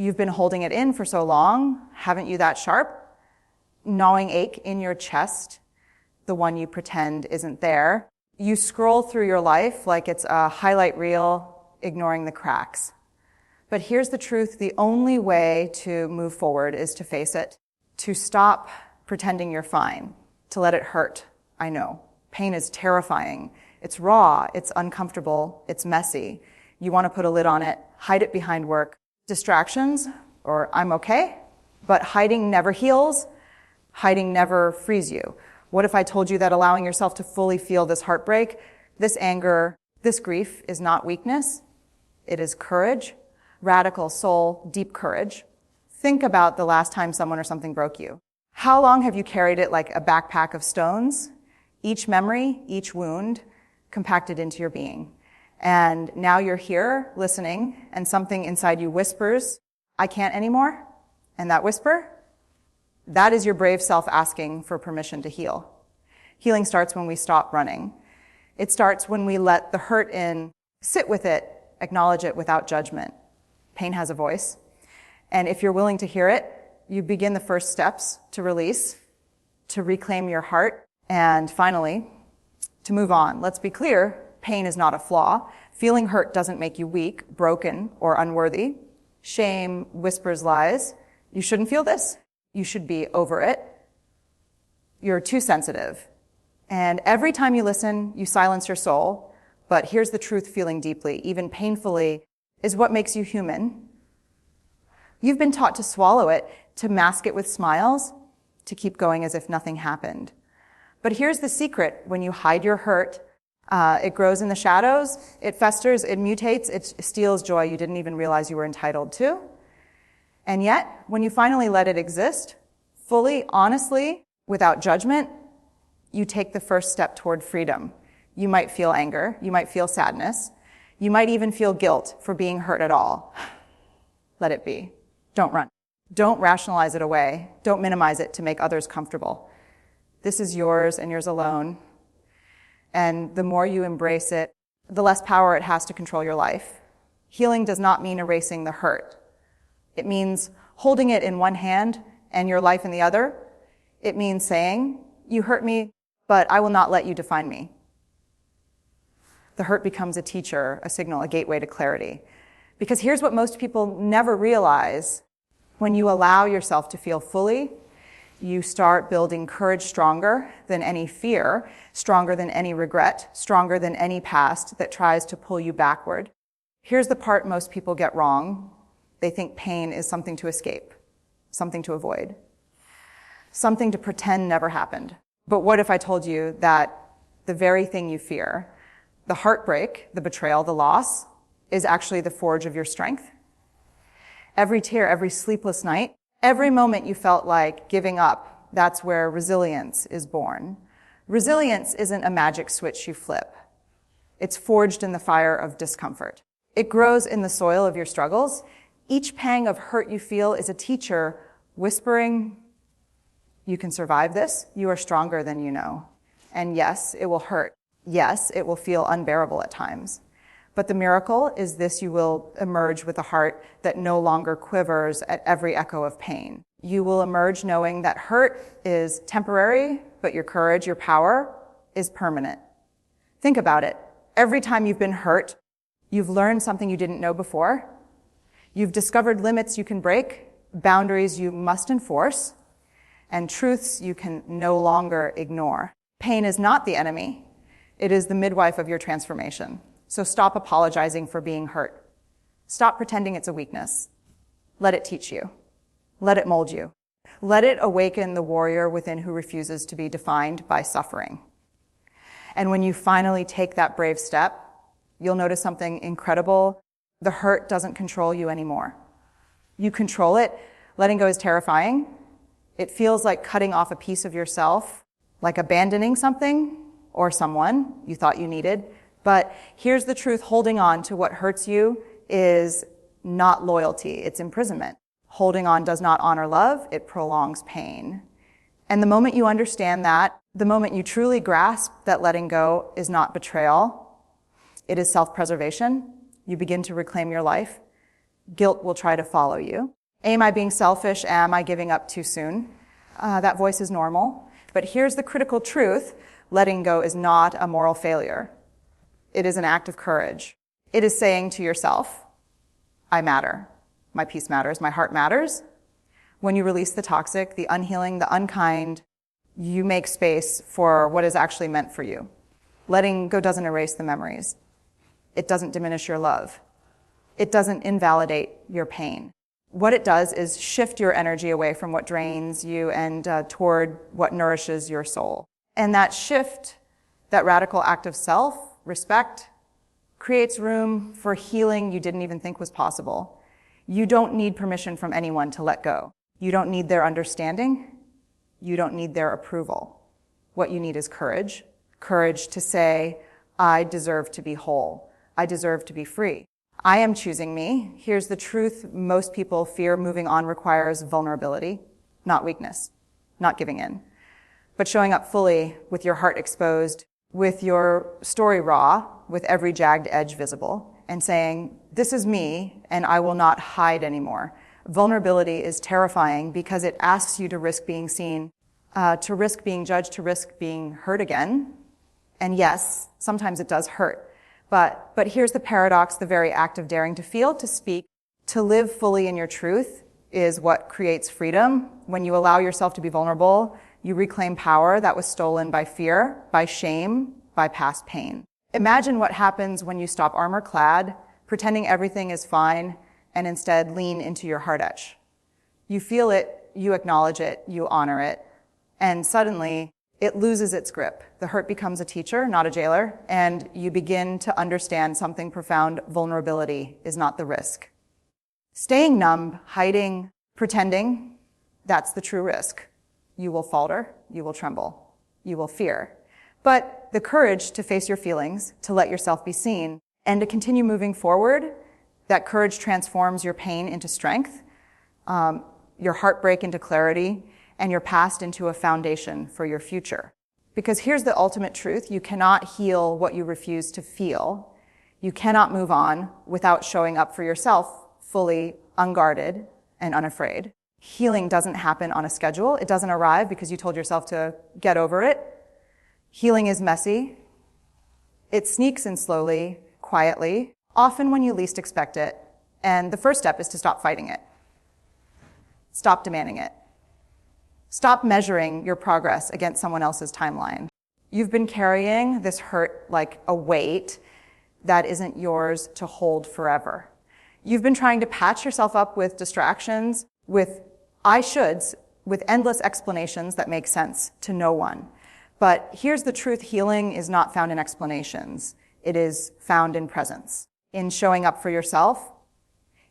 You've been holding it in for so long, haven't you, that sharp? Gnawing ache in your chest, the one you pretend isn't there. You scroll through your life like it's a highlight reel, ignoring the cracks. But here's the truth, the only way to move forward is to face it, to stop pretending you're fine, to let it hurt. I know, pain is terrifying. It's raw, it's uncomfortable, it's messy. You want to put a lid on it, hide it behind work. Distractions, or I'm okay, but hiding never heals, hiding never frees you. What if I told you that allowing yourself to fully feel this heartbreak, this anger, this grief is not weakness, it is courage, radical soul, deep courage. Think about the last time someone or something broke you. How long have you carried it like a backpack of stones? Each memory, each wound, compacted into your being. And now you're here listening, and something inside you whispers, I can't anymore. And that whisper, that is your brave self asking for permission to heal. Healing starts when we stop running. It starts when we let the hurt in, sit with it, acknowledge it without judgment. Pain has a voice. And if you're willing to hear it, you begin the first steps to release, to reclaim your heart, and finally, to move on. Let's be clear. Pain is not a flaw. Feeling hurt doesn't make you weak, broken, or unworthy. Shame whispers lies. You shouldn't feel this. You should be over it. You're too sensitive. And every time you listen, you silence your soul. But here's the truth, feeling deeply, even painfully, is what makes you human. You've been taught to swallow it, to mask it with smiles, to keep going as if nothing happened. But here's the secret. When you hide your hurt, it grows in the shadows, it festers, it mutates, it steals joy you didn't even realize you were entitled to. And yet, when you finally let it exist, fully, honestly, without judgment, you take the first step toward freedom. You might feel anger, you might feel sadness, you might even feel guilt for being hurt at all. Let it be. Don't run. Don't rationalize it away. Don't minimize it to make others comfortable. This is yours and yours alone. And the more you embrace it, the less power it has to control your life. Healing does not mean erasing the hurt. It means holding it in one hand and your life in the other. It means saying, you hurt me, but I will not let you define me. The hurt becomes a teacher, a signal, a gateway to clarity. Because here's what most people never realize. When you allow yourself to feel fully, you start building courage stronger than any fear, stronger than any regret, stronger than any past that tries to pull you backward. Here's the part most people get wrong. They think pain is something to escape, something to avoid, something to pretend never happened. But what if I told you that the very thing you fear, the heartbreak, the betrayal, the loss, is actually the forge of your strength? Every tear, every sleepless night, every moment you felt like giving up, that's where resilience is born. Resilience isn't a magic switch you flip. It's forged in the fire of discomfort. It grows in the soil of your struggles. Each pang of hurt you feel is a teacher whispering, you can survive this. You are stronger than you know. And yes, it will hurt. Yes, it will feel unbearable at times. But the miracle is this: you will emerge with a heart that no longer quivers at every echo of pain. You will emerge knowing that hurt is temporary, but your courage, your power, is permanent. Think about it. Every time you've been hurt, you've learned something you didn't know before. You've discovered limits you can break, boundaries you must enforce, and truths you can no longer ignore. Pain is not the enemy. It is the midwife of your transformation. So stop apologizing for being hurt. Stop pretending it's a weakness. Let it teach you. Let it mold you. Let it awaken the warrior within who refuses to be defined by suffering. And when you finally take that brave step, you'll notice something incredible. The hurt doesn't control you anymore. You control it. Letting go is terrifying. It feels like cutting off a piece of yourself, like abandoning something or someone you thought you needed. But here's the truth. Holding on to what hurts you is not loyalty. It's imprisonment. Holding on does not honor love. It prolongs pain. And the moment you understand that, the moment you truly grasp that letting go is not betrayal, it is self-preservation, you begin to reclaim your life. Guilt will try to follow you. Am I being selfish? Am I giving up too soon? That voice is normal. But here's the critical truth. Letting go is not a moral failure. It is an act of courage. It is saying to yourself, I matter. My peace matters. My heart matters. When you release the toxic, the unhealing, the unkind, you make space for what is actually meant for you. Letting go doesn't erase the memories. It doesn't diminish your love. It doesn't invalidate your pain. What it does is shift your energy away from what drains you and toward what nourishes your soul. And that shift, that radical act of self-respect, creates room for healing you didn't even think was possible. You don't need permission from anyone to let go. You don't need their understanding. You don't need their approval. What you need is courage. Courage to say, I deserve to be whole. I deserve to be free. I am choosing me. Here's the truth. Most people fear moving on requires vulnerability, not weakness, not giving in, but showing up fully with your heart exposed, with your story raw, with every jagged edge visible, and saying, this is me, and I will not hide anymore. Vulnerability is terrifying because it asks you to risk being seen, to risk being judged, to risk being hurt again. And yes, sometimes it does hurt. But here's the paradox. The very act of daring to feel, to speak, to live fully in your truth is what creates freedom. When you allow yourself to be vulnerable, you reclaim power that was stolen by fear, by shame, by past pain. Imagine what happens when you stop armor-clad, pretending everything is fine, and instead lean into your heart edge. You feel it, you acknowledge it, you honor it, and suddenly it loses its grip. The hurt becomes a teacher, not a jailer, and you begin to understand something profound. Vulnerability is not the risk. Staying numb, hiding, pretending, that's the true risk. You will falter, you will tremble, you will fear. But the courage to face your feelings, to let yourself be seen, and to continue moving forward, that courage transforms your pain into strength, your heartbreak into clarity, and your past into a foundation for your future. Because here's the ultimate truth. You cannot heal what you refuse to feel. You cannot move on without showing up for yourself fully unguarded and unafraid. Healing doesn't happen on a schedule. It doesn't arrive because you told yourself to get over it. Healing is messy. It sneaks in slowly, quietly, often when you least expect it. And the first step is to stop fighting it. Stop demanding it. Stop measuring your progress against someone else's timeline. You've been carrying this hurt like a weight that isn't yours to hold forever. You've been trying to patch yourself up with distractions, with I shoulds, with endless explanations that make sense to no one. But here's the truth. Healing is not found in explanations. It is found in presence, in showing up for yourself,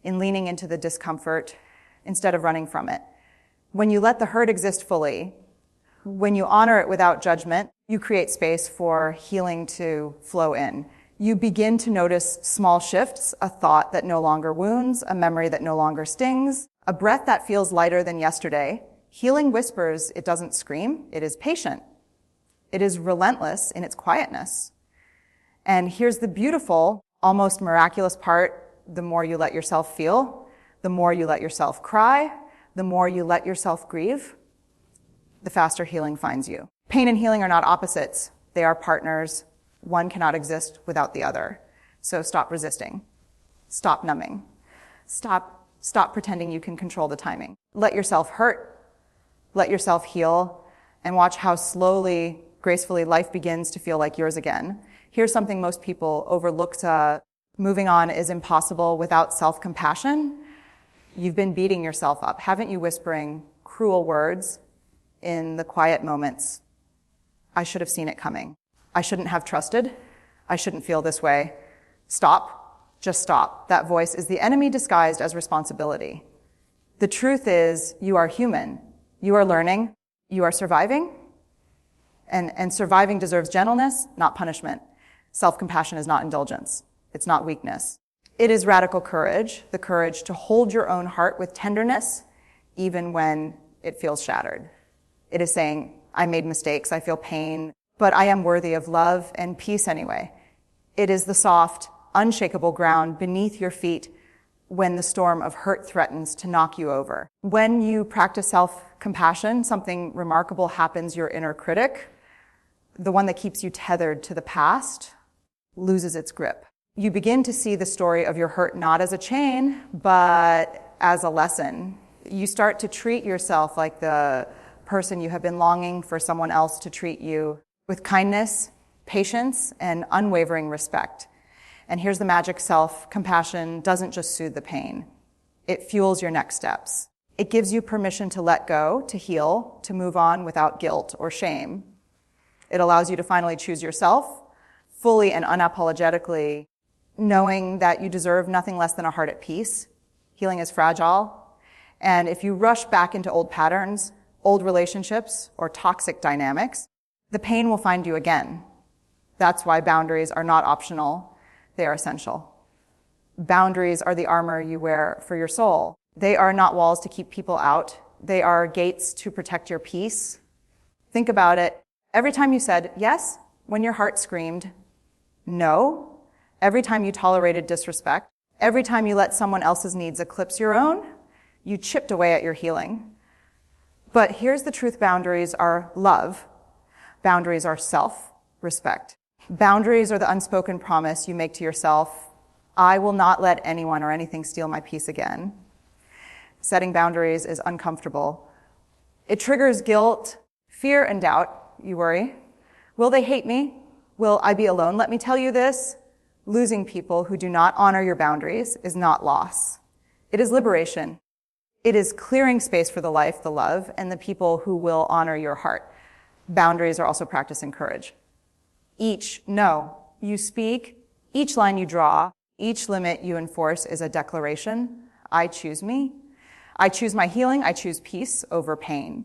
in leaning into the discomfort instead of running from it. When you let the hurt exist fully, when you honor it without judgment, you create space for healing to flow in. You begin to notice small shifts, a thought that no longer wounds, a memory that no longer stings, a breath that feels lighter than yesterday. Healing whispers, it doesn't scream, it is patient. It is relentless in its quietness. And here's the beautiful, almost miraculous part. The more you let yourself feel, the more you let yourself cry, the more you let yourself grieve, the faster healing finds you. Pain and healing are not opposites. They are partners. One cannot exist without the other. So stop resisting. Stop numbing. Stop pretending you can control the timing. Let yourself hurt. Let yourself heal. And watch how slowly, gracefully life begins to feel like yours again. Here's something most people overlook. Moving on is impossible without self-compassion. You've been beating yourself up. Haven't you whispering cruel words in the quiet moments? I should have seen it coming. I shouldn't have trusted. I shouldn't feel this way. Stop. Just stop. That voice is the enemy disguised as responsibility. The truth is, you are human. You are learning. You are surviving. And surviving deserves gentleness, not punishment. Self-compassion is not indulgence. It's not weakness. It is radical courage, the courage to hold your own heart with tenderness, even when it feels shattered. It is saying, I made mistakes, I feel pain, but I am worthy of love and peace anyway. It is the soft, unshakable ground beneath your feet when the storm of hurt threatens to knock you over. When you practice self-compassion, something remarkable happens. Your inner critic, the one that keeps you tethered to the past, loses its grip. You begin to see the story of your hurt not as a chain, but as a lesson. You start to treat yourself like the person you have been longing for someone else to treat you, with kindness, patience, and unwavering respect. And here's the magic: self-compassion doesn't just soothe the pain. It fuels your next steps. It gives you permission to let go, to heal, to move on without guilt or shame. It allows you to finally choose yourself, fully and unapologetically, knowing that you deserve nothing less than a heart at peace. Healing is fragile. And if you rush back into old patterns, old relationships, or toxic dynamics, the pain will find you again. That's why boundaries are not optional. They are essential. Boundaries are the armor you wear for your soul. They are not walls to keep people out. They are gates to protect your peace. Think about it. Every time you said yes, when your heart screamed no, every time you tolerated disrespect, every time you let someone else's needs eclipse your own, you chipped away at your healing. But here's the truth: boundaries are love. Boundaries are self-respect. Boundaries are the unspoken promise you make to yourself: I will not let anyone or anything steal my peace again. Setting boundaries is uncomfortable. It triggers guilt, fear, and doubt. You worry. Will they hate me? Will I be alone? Let me tell you this: losing people who do not honor your boundaries is not loss. It is liberation. It is clearing space for the life, the love, and the people who will honor your heart. Boundaries are also practicing courage. Each no you speak, each line you draw, each limit you enforce is a declaration: I choose me. I choose my healing. I choose peace over pain.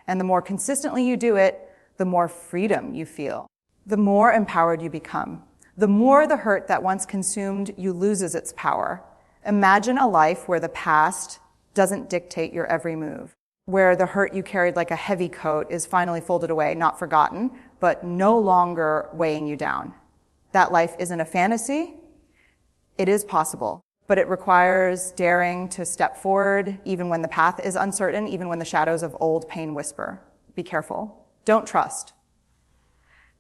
And the more consistently you do it, the more freedom you feel, the more empowered you become, the more the hurt that once consumed you loses its power. Imagine a life where the past doesn't dictate your every move, where the hurt you carried like a heavy coat is finally folded away, not forgotten, but no longer weighing you down. That life isn't a fantasy. It is possible, but it requires daring to step forward, even when the path is uncertain, even when the shadows of old pain whisper. Be careful. Don't trust.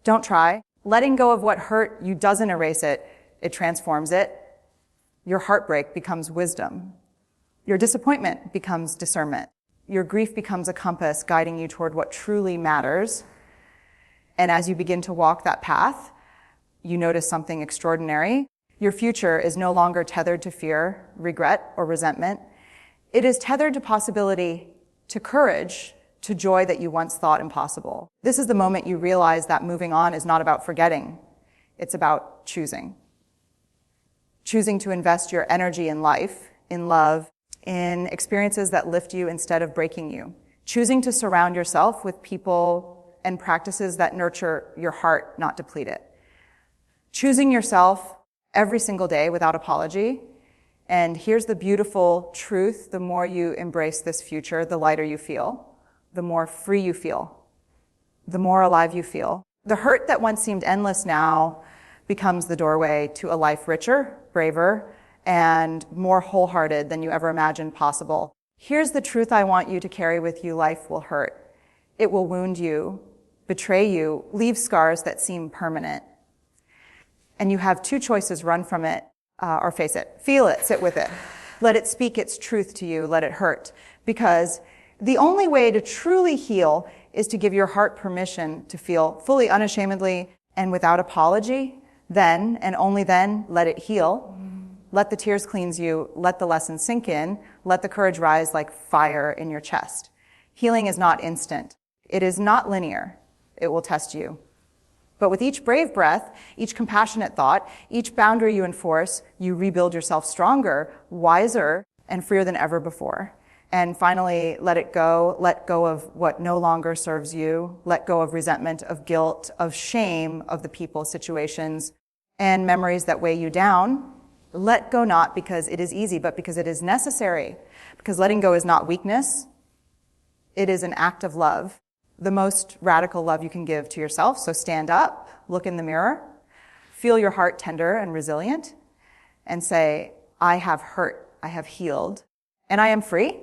Don't try. Letting go of what hurt you doesn't erase it. It transforms it. Your heartbreak becomes wisdom. Your disappointment becomes discernment. Your grief becomes a compass guiding you toward what truly matters. And as you begin to walk that path, you notice something extraordinary. Your future is no longer tethered to fear, regret, or resentment. It is tethered to possibility, to courage, to joy that you once thought impossible. This is the moment you realize that moving on is not about forgetting. It's about choosing. Choosing to invest your energy in life, in love, in experiences that lift you instead of breaking you. Choosing to surround yourself with people and practices that nurture your heart, not deplete it. Choosing yourself every single day without apology. And here's the beautiful truth: the more you embrace this future, the lighter you feel, the more free you feel, the more alive you feel. The hurt that once seemed endless now becomes the doorway to a life richer, braver, and more wholehearted than you ever imagined possible. Here's the truth I want you to carry with you: life will hurt. It will wound you, betray you, leave scars that seem permanent. And you have two choices: run from it or face it. Feel it, sit with it. Let it speak its truth to you, let it hurt. Because the only way to truly heal is to give your heart permission to feel fully, unashamedly, and without apology. Then, and only then, let it heal. Let the tears cleanse you. Let the lesson sink in. Let the courage rise like fire in your chest. Healing is not instant. It is not linear. It will test you. But with each brave breath, each compassionate thought, each boundary you enforce, you rebuild yourself stronger, wiser, and freer than ever before. And finally, let go of what no longer serves you. Let go of resentment, of guilt, of shame, of the people, situations, and memories that weigh you down. Let go not because it is easy, but because it is necessary. Because letting go is not weakness. It is an act of love, the most radical love you can give to yourself. So stand up, look in the mirror, feel your heart tender and resilient, and say, I have hurt I have healed, and I am free.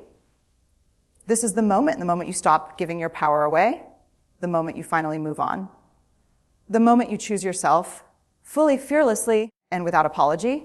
This is the moment you stop giving your power away, the moment you finally move on, the moment you choose yourself fully, fearlessly, and without apology.